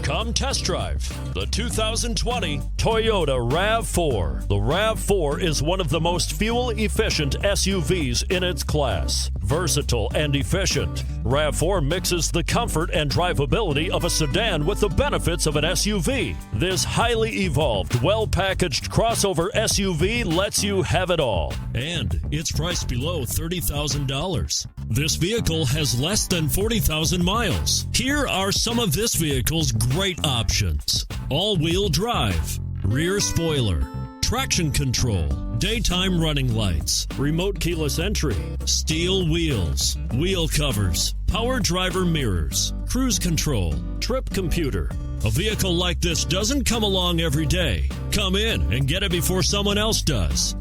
Come test drive the 2020 Toyota RAV4. The RAV4 is one of the most fuel-efficient SUVs in its class. Versatile and efficient, RAV4 mixes the comfort and drivability of a sedan with the benefits of an SUV. This highly evolved, well-packaged crossover SUV lets you have it all. And it's priced below $30,000. This vehicle has less than 40,000 miles. Here are some of this vehicle's great options: all-wheel drive, rear spoiler, traction control, daytime running lights, remote keyless entry, steel wheels, wheel covers, power driver mirrors, cruise control, trip computer. A vehicle like this doesn't come along every day. Come in and get it before someone else does.